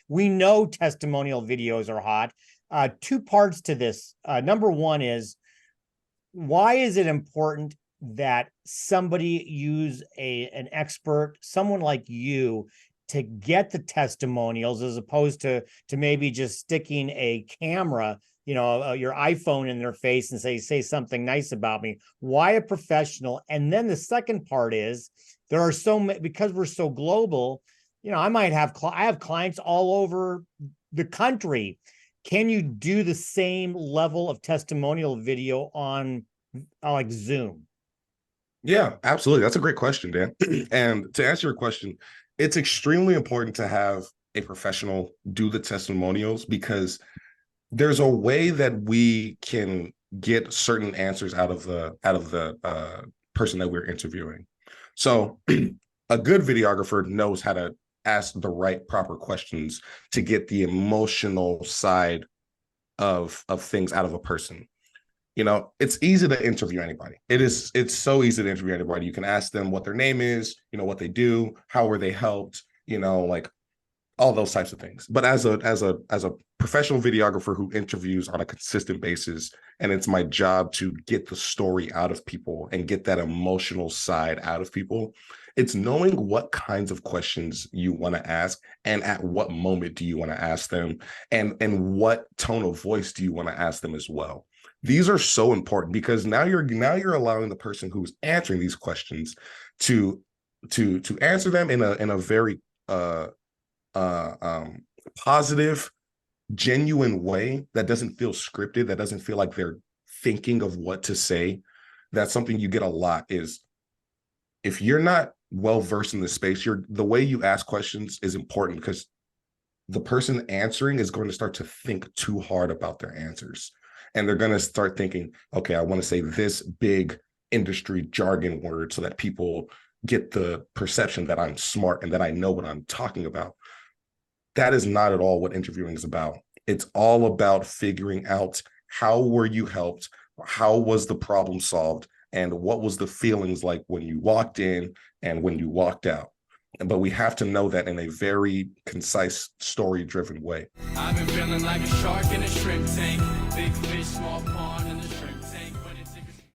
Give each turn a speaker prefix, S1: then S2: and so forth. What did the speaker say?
S1: We know testimonial videos are hot. Two parts to this. Number one is, why is it important that somebody use an expert, someone like you, to get the testimonials as opposed to maybe just sticking a camera, your iPhone in their face and say something nice about me? Why a professional? And then the second part is, there are so many, because we're so global, I have clients all over the country. Can you do the same level of testimonial video on like Zoom?
S2: Yeah, absolutely. That's a great question, Dan. And to answer your question, it's extremely important to have a professional do the testimonials, because there's a way that we can get certain answers out of the person that we're interviewing. So a good videographer knows how to ask the right proper questions to get the emotional side of things out of a person. It's easy to interview anybody. It's so easy to interview anybody. You can ask them what their name is, what they do, how were they helped, like all those types of things. But as a professional videographer who interviews on a consistent basis, and it's my job to get the story out of people and get that emotional side out of people, it's knowing what kinds of questions you want to ask and at what moment do you want to ask them, and what tone of voice do you want to ask them as well. These are so important, because now you're allowing the person who's answering these questions to answer them in a very positive, genuine way that doesn't feel scripted, that doesn't feel like they're thinking of what to say. That's something you get a lot, is if you're not well versed in the space, the way you ask questions is important, because the person answering is going to start to think too hard about their answers. And they're going to start thinking, okay, I want to say this big industry jargon word so that people get the perception that I'm smart and that I know what I'm talking about. That is not at all what interviewing is about. It's all about figuring out, how were you helped? How was the problem solved? And what was the feelings like when you walked in and when you walked out? But we have to know that in a very concise, story-driven way. I've been feeling like a shark in a shrimp tank, big fish, small pond.